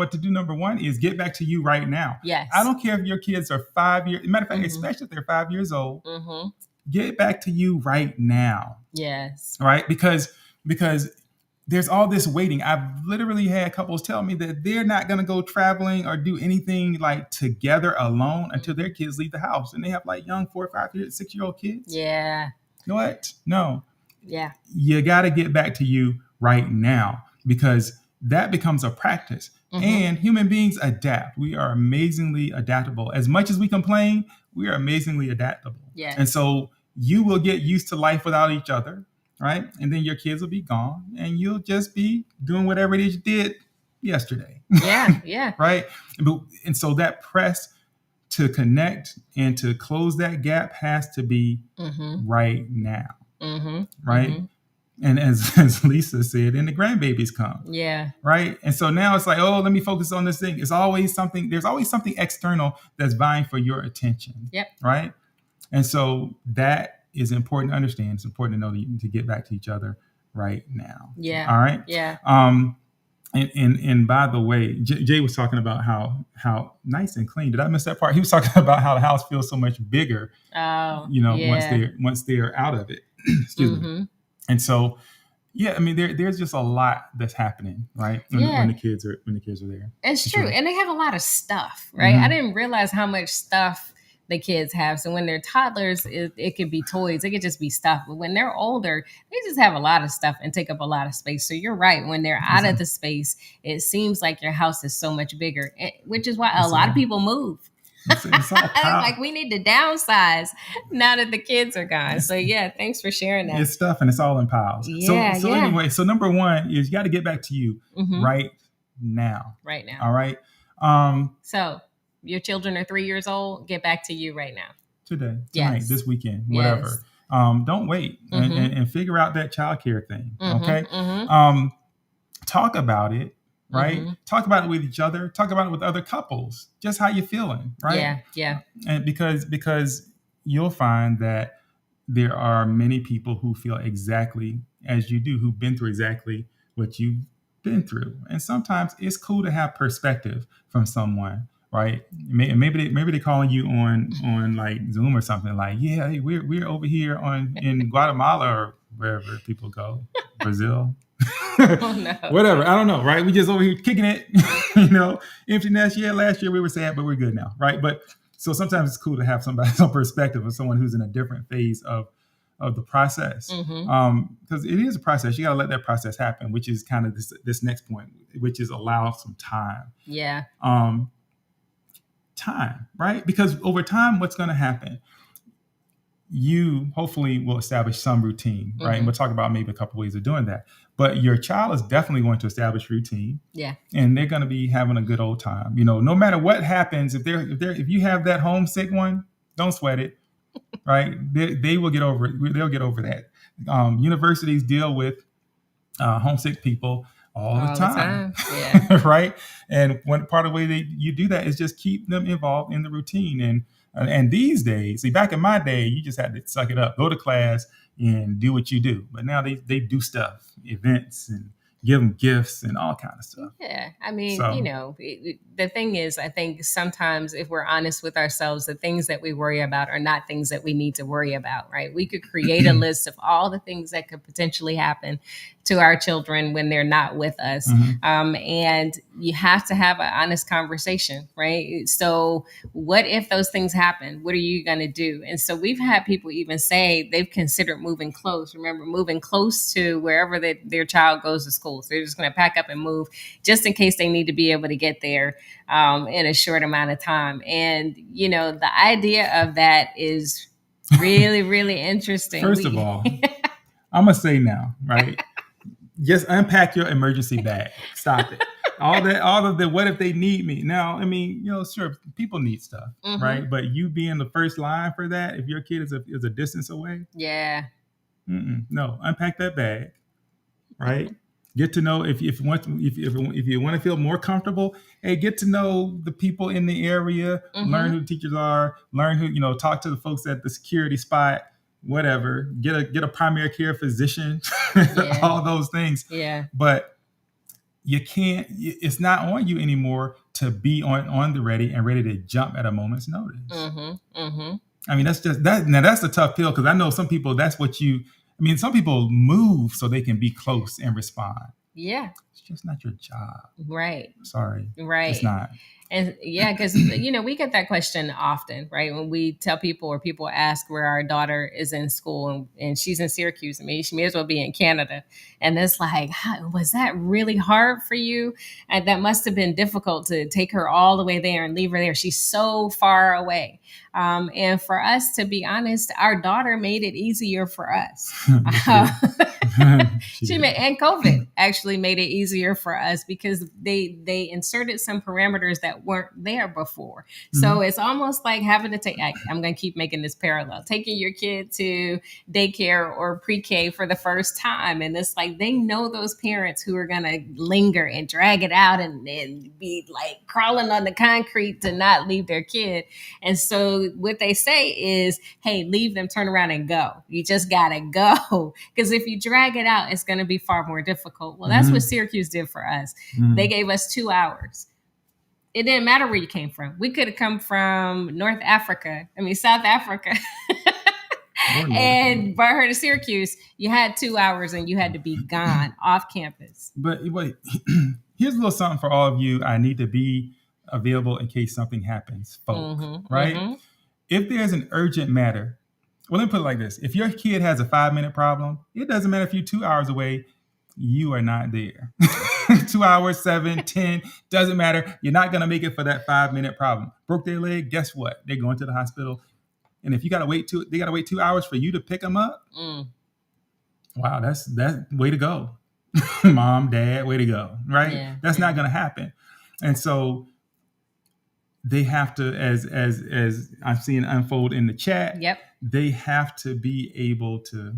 is get back to you right now. Yes. I don't care if your kids are 5 years. Matter of fact, especially if they're 5 years old, get back to you right now. Yes. Right. Because there's all this waiting. I've literally had couples tell me that they're not going to go traveling or do anything like together alone until their kids leave the house. And they have like young 4, 5, 6-year-old kids. Yeah. You know what? No. Yeah. You got to get back to you right now, because that becomes a practice. And human beings adapt. We are amazingly adaptable. As much as we complain, we are amazingly adaptable. Yes. And so you will get used to life without each other. Right. And then your kids will be gone and you'll just be doing whatever it is you did yesterday. Yeah. Yeah. Right. And so that press to connect and to close that gap has to be right now. Right. And as Lisa said, and the grandbabies come. Yeah. Right. And so now it's like, oh, let me focus on this thing. There's always something external that's vying for your attention. Yep. Right. And so that is important to understand. It's important to know that you need to get back to each other right now. Yeah. All right. Yeah. And by the way, Jay was talking about how nice and clean. Did I miss that part? He was talking about how the house feels so much bigger. Oh, yeah. once they're out of it. Excuse me. And so, yeah, I mean, there's just a lot that's happening, right? When the kids are there. It's true. And they have a lot of stuff, right? I didn't realize how much stuff the kids have. So when they're toddlers, it could be toys. It could just be stuff. But when they're older, they just have a lot of stuff and take up a lot of space. So you're right. When they're out of the space, it seems like your house is so much bigger, which is why a lot of people move. It's all like we need to downsize now that the kids are gone. So yeah, thanks for sharing that. It's stuff and it's all in piles. Yeah, so anyway, so number one is you got to get back to you right now. Right now. All right. So your children are 3 years old. Get back to you right now. Tonight, yes. This weekend, whatever. Yes. Don't wait and figure out that childcare thing. Okay. Talk about it. Right. Talk about it with each other. Talk about it with other couples. Just how you're feeling. Right. Yeah. Yeah. And because you'll find that there are many people who feel exactly as you do, who've been through exactly what you've been through. And sometimes it's cool to have perspective from someone. right? Maybe they calling you on like Zoom or something like, yeah, hey, we're over here in Guatemala or wherever people go, Brazil. Oh, no. Whatever, I don't know, right? We just over here kicking it, empty nest. Yeah, last year we were sad, but we're good now, right? But so sometimes it's cool to have some perspective of someone who's in a different phase of the process, because it is a process. You got to let that process happen, which is kind of this next point, which is allow some time. Yeah. Time, right? Because over time, what's going to happen? You hopefully will establish some routine, right? And we'll talk about maybe a couple ways of doing that. But your child is definitely going to establish routine. Yeah. And they're going to be having a good old time. No matter what happens, if you have that homesick one, don't sweat it, right? They will get over it. They'll get over that. Universities deal with homesick people all the time. Yeah. Right? And one part of the way you do that is just keep them involved in the routine. And these days, see, back in my day, you just had to suck it up, go to class and do what you do. But now they do stuff, events, and give them gifts and all kind of stuff. Yeah. I mean, the thing is, I think sometimes if we're honest with ourselves, the things that we worry about are not things that we need to worry about, right? We could create a list of all the things that could potentially happen to our children when they're not with us. And you have to have an honest conversation, right? So what if those things happen? What are you going to do? And so we've had people even say they've considered moving close. Remember, moving close to wherever their child goes to school. So they're just going to pack up and move just in case they need to be able to get there in a short amount of time. And, the idea of that is really, really interesting. First of all, I'm going to say now, right? Just unpack your emergency bag. Stop it. All of the what if they need me? Now, I mean, sure, people need stuff, right? But you being the first line for that, if your kid is a distance away, yeah, no, unpack that bag, right? Get to know if you want to feel more comfortable. Hey, get to know the people in the area. Learn who the teachers are. Learn who talk to the folks at the security spot. Whatever, get a primary care physician, all those things. Yeah. But you can't, it's not on you anymore to be on the ready and ready to jump at a moment's notice. I mean, that's just that. Now that's a tough pill, because I know some people, some people move so they can be close and respond. Yeah. It's just not your job. Right. Sorry. Right. It's not. And yeah, because, we get that question often, right? When we tell people or people ask where our daughter is in school and she's in Syracuse. I mean, she may as well be in Canada. And it's like, was that really hard for you? And that must have been difficult to take her all the way there and leave her there. She's so far away. And for us, to be honest, our daughter made it easier for us. And COVID actually made it easier for us because they inserted some parameters that weren't there before. So it's almost like having to take, I'm going to keep making this parallel, taking your kid to daycare or pre-K for the first time. And it's like, they know those parents who are going to linger and drag it out and be like crawling on the concrete to not leave their kid. And so what they say is, hey, leave them, turn around and go. You just got to go. Because if you drag it out, it's going to be far more difficult. Well, that's what Syracuse did for us. They gave us 2 hours. It didn't matter where you came from. We could have come from South Africa. And brought her to Syracuse. You had 2 hours and you had to be gone off campus. But wait, here's a little something for all of you. I need to be available in case something happens, folk, right? If there's an urgent matter, well, let me put it like this. If your kid has a 5-minute problem, it doesn't matter if you're 2 hours away, you are not there. 2 hours, 7, 10, doesn't matter. You're not going to make it for that 5-minute problem. Broke their leg, guess what? They're going to the hospital. And if they got to wait 2 hours for you to pick them up. Wow, that's way to go. Mom, dad, way to go. Right? Yeah, that's not going to happen. And so they have to, as I've seen unfold in the chat, they have to be able to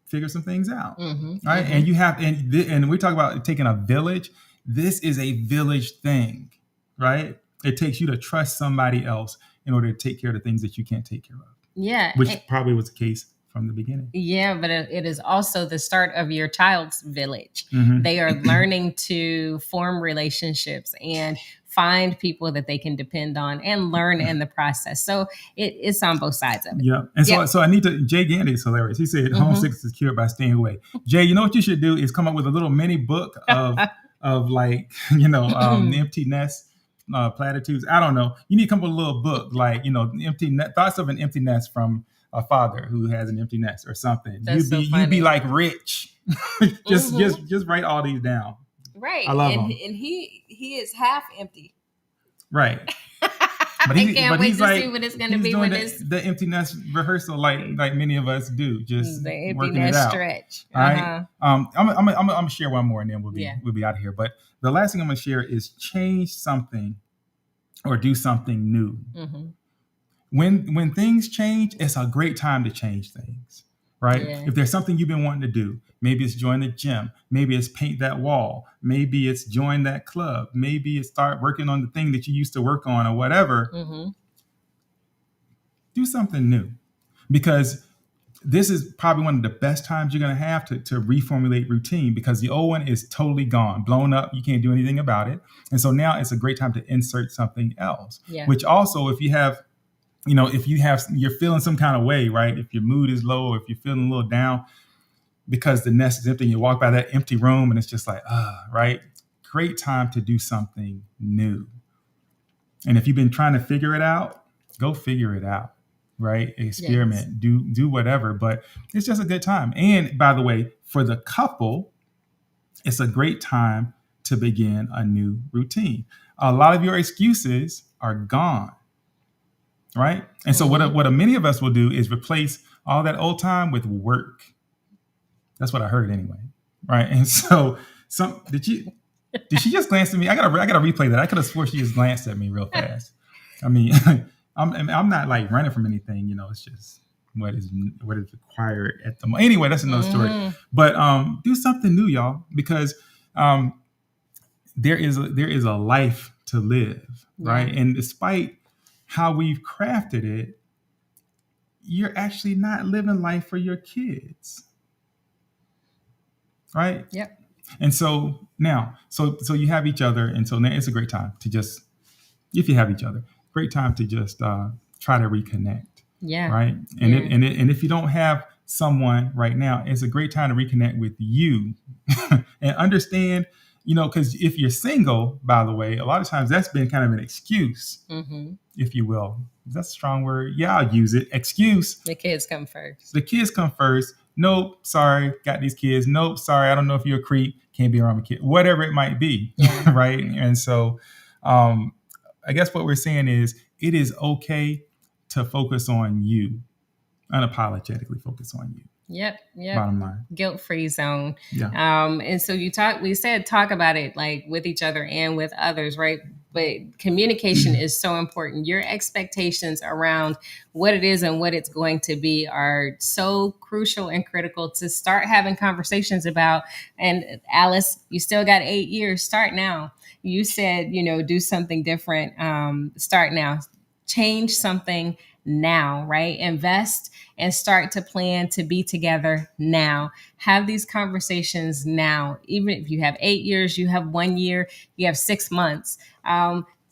figure some things out, right? And you have, and we talk about taking a village. This is a village thing, right? It takes you to trust somebody else in order to take care of the things that you can't take care of. Yeah, which probably was the case from the beginning. Yeah, but it is also the start of your child's village. They are learning to form relationships and find people that they can depend on, and learn in the process. So it's on both sides of it. Yeah. And so I need to, Jay Gandy is hilarious. He said, homesickness is cured by staying away. Jay, you know what you should do is come up with a little mini book of like, empty nest platitudes. I don't know. You need to come up with a little book, like, thoughts of an empty nest from a father who has an empty nest or something. You'd be like rich. just write all these down. Right. I love him. And he is half empty. Right. But I can't wait to see what it's going to be when the empty nest rehearsal, like many of us do, just the empty working nest it out. Stretch. All right. I'm gonna share one more, and then we'll be out of here. But the last thing I'm gonna share is change something or do something new. Mm-hmm. When things change, it's a great time to change things. Right? Yeah. If there's something you've been wanting to do, maybe it's join the gym, maybe it's paint that wall, maybe it's join that club, maybe it's start working on the thing that you used to work on or whatever. Mm-hmm. Do something new, because this is probably one of the best times you're going to have to reformulate routine, because the old one is totally gone, blown up. You can't do anything about it. And so now it's a great time to insert something else, which also, if you're feeling some kind of way, right? If your mood is low, or if you're feeling a little down because the nest is empty, and you walk by that empty room and it's just like, right? Great time to do something new. And if you've been trying to figure it out, go figure it out, right? Experiment, yes. do whatever, but it's just a good time. And by the way, for the couple, it's a great time to begin a new routine. A lot of your excuses are gone. Right. And so what many of us will do is replace all that old time with work. That's what I heard anyway. Right. And so did she just glance at me? I gotta replay that. I could have sworn she just glanced at me real fast. I mean, I'm not like running from anything, it's just what is required at the moment. Anyway, that's another story. But do something new, y'all, because there is a life to live, right? And despite how we've crafted it, you're actually not living life for your kids. Right? Yep. And so now, so you have each other. And so now it's a great time to just, if you have each other, great time to just try to reconnect. Yeah. Right. And if you don't have someone right now, it's a great time to reconnect with you and understand, because if you're single, by the way, a lot of times that's been kind of an excuse, if you will. Is that a strong word? Yeah, I'll use it. Excuse. The kids come first. The kids come first. Nope, sorry, got these kids. Nope, sorry, I don't know if you're a creep. Can't be around my kid. Whatever it might be, right? And so I guess what we're saying is it is okay to focus on you, unapologetically focus on you. Yep. Bottom line. Guilt-free zone. Yeah. And so we said talk about it like with each other and with others, right? But communication is so important. Your expectations around what it is and what it's going to be are so crucial and critical to start having conversations about. And Alice, you still got 8 years. Start now. You said, do something different. Start now. Change something now, right? Invest and start to plan to be together now. Have these conversations now. Even if you have 8 years, you have 1 year, you have 6 months.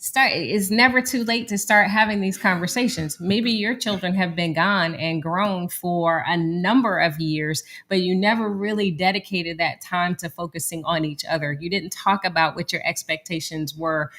It's never too late to start having these conversations. Maybe your children have been gone and grown for a number of years, but you never really dedicated that time to focusing on each other. You didn't talk about what your expectations were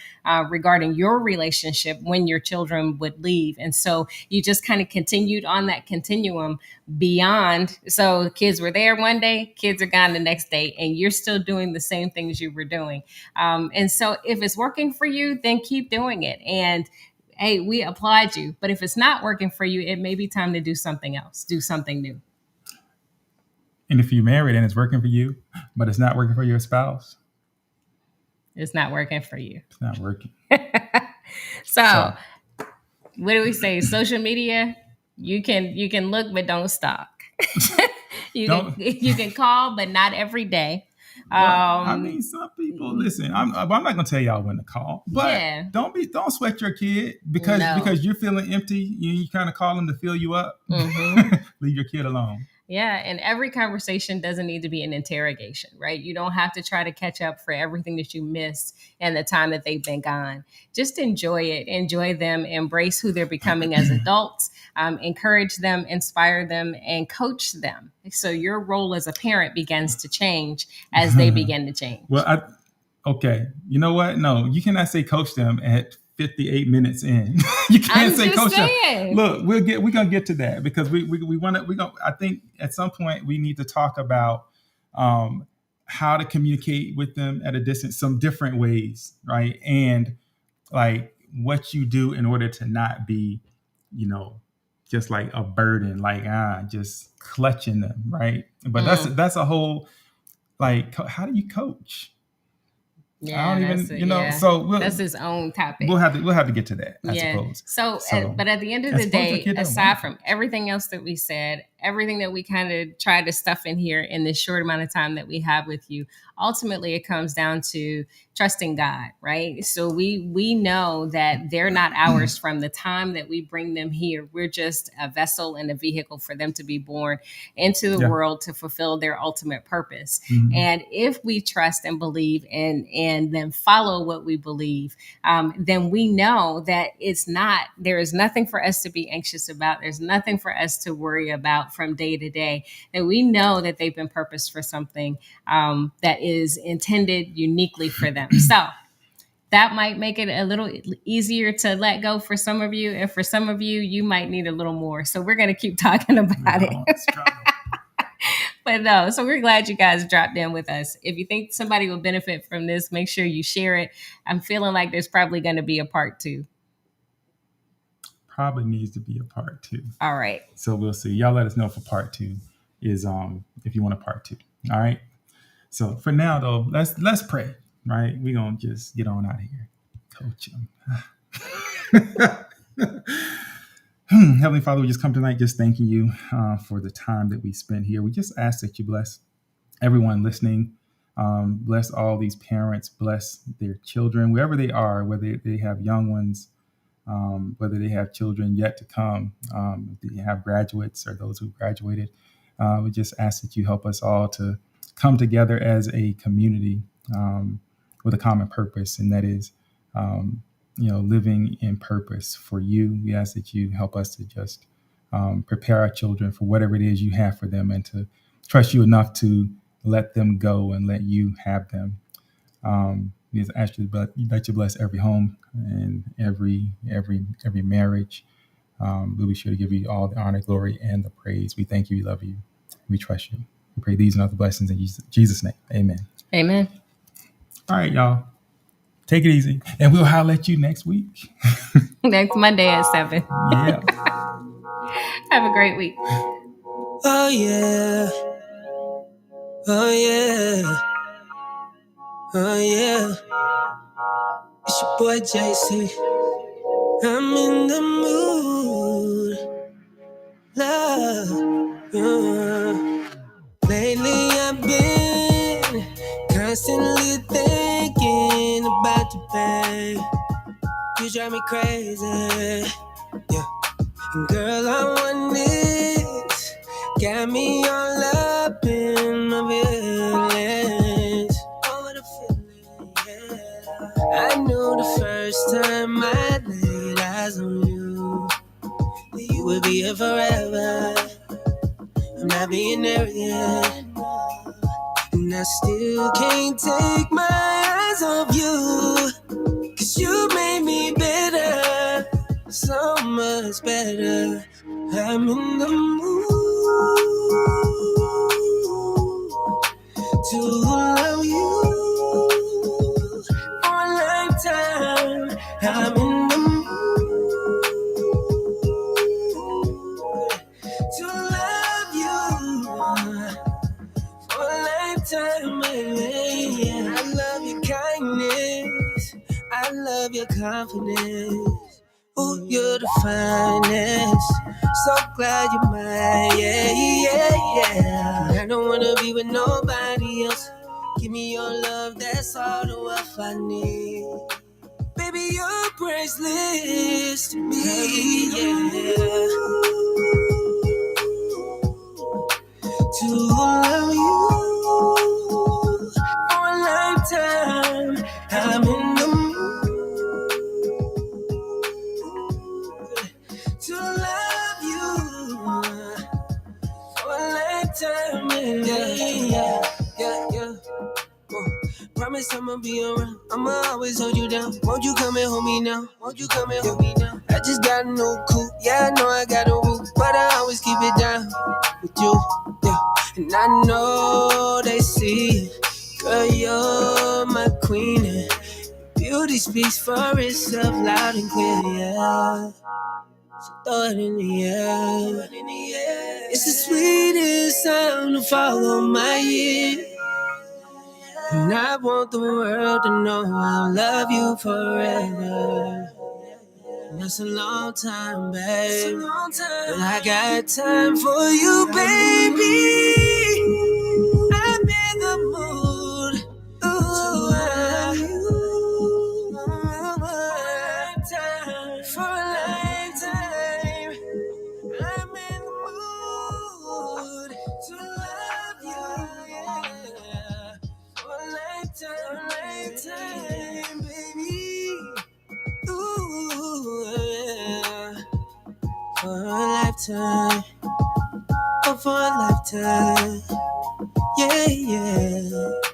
regarding your relationship when your children would leave. And so you just kind of continued on that continuum beyond. So kids were there one day, kids are gone the next day, and you're still doing the same things you were doing. And so if it's working for you, then keep doing it. And hey, we applaud you. But if it's not working for you, it may be time to do something else, do something new. And if you're married and it's working for you, but it's not working for your spouse, it's not working for you. It's not working. So what do we say? Social media, you can look, but don't stalk. You can call, but not every day. Well, some people listen. I'm not gonna tell y'all when to call, but don't sweat your kid because you're feeling empty. You kind of call them to fill you up. Leave your kid alone. Yeah, and every conversation doesn't need to be an interrogation, right? You don't have to try to catch up for everything that you missed and the time that they've been gone. Just enjoy it, enjoy them, embrace who they're becoming as adults, encourage them, inspire them, and coach them. So your role as a parent begins to change as they begin to change. Well, okay. You know what? No, you cannot say coach them at 58 minutes in. You can't I'm say just coach them. saying. Look, we're gonna get to that because we want to. We going I think at some point we need to talk about how to communicate with them at a distance, some different ways, right? And like what you do in order to not be, you know, just like a burden, like just clutching them, right? But that's a whole like how do you coach? I Yeah, don't that's even, it. Yeah, so that's his own topic. we'll have to get to that, I Yeah. suppose. So, So, but at the end of I the suppose your day, kid doesn't aside want from to. everything else that we said, everything that we kind of tried to stuff in here in this short amount of time that we have with you, ultimately it comes down to trusting God, right? So we know that they're not ours from the time that we bring them here. We're just a vessel and a vehicle for them to be born into the Yeah. world to fulfill their ultimate purpose. Mhm. And if we trust and believe and then follow what we believe, then we know that there is nothing for us to be anxious about. There's nothing for us to worry about from day to day. That we know that they've been purposed for something that is intended uniquely for them. So that might make it a little easier to let go for some of you. And for some of you, you might need a little more. So we're going to keep talking about it. But no, so we're glad you guys dropped in with us. If you think somebody will benefit from this, make sure you share it. I'm feeling like there's probably going to be a part 2. Probably needs to be a part 2. All right. So we'll see. Y'all let us know for part 2 is if you want a part 2. All right. So for now though, let's pray. Right. We're gonna just get on out of here. Coach them. Heavenly Father, we just come tonight just thanking you for the time that we spent here. We just ask that you bless everyone listening. Bless all these parents, bless their children, wherever they are, whether they have young ones, whether they have children yet to come, if they have graduates or those who graduated. We just ask that you help us all to come together as a community with a common purpose, and that is living in purpose for you. We ask that you help us to just prepare our children for whatever it is you have for them, and to trust you enough to let them go and let you have them. We just ask you that you bless every home and every marriage. We'll be sure to give you all the honor, glory, and the praise. We thank you. We love you. We trust you. We pray these and other blessings in Jesus' name. Amen. Amen. All right, y'all. Take it easy. And we'll holler at you next week. Next Monday at 7. Yeah. Have a great week. Oh, yeah. Oh, yeah. Oh, yeah. It's your boy JC. I'm in the mood. Love. Lately I've been constantly thinking about you, babe. You drive me crazy. Yeah. And girl, I want this. Got me all up in my feelings. Oh, what a feeling, yeah. I knew the first time I laid eyes on you that you would be here forever. I'm not being arrogant, and I still can't take my eyes off you. 'Cause you made me better, so much better. I'm in the mood to love you for a lifetime. I'm in the mood to love you for a lifetime, baby. I love your kindness, I love your confidence. Ooh, you're the finest. So glad you're mine, yeah, yeah, yeah. I don't wanna be with nobody else. Give me your love, that's all the wealth I need. Baby, you're priceless to me, yeah. promise I'ma be around. I'ma always hold you down. Won't you come and hold me now? Won't you come and hold me now? I just got a new coupe. Yeah, I know I got a roof, but I always keep it down with you. Yeah, and I know they see it. Girl, you're my queen, and beauty speaks for itself loud and clear, yeah. So throw it in the air. It's the sweetest sound to follow my ear. And I want the world to know I'll love you forever. And that's a long time, babe. But I got time for you, baby. I'm in the mood. Ooh, for a lifetime. I'm in the mood to love you, yeah. For a lifetime, baby. Ooh, yeah. For a lifetime, oh, for a lifetime, yeah, yeah.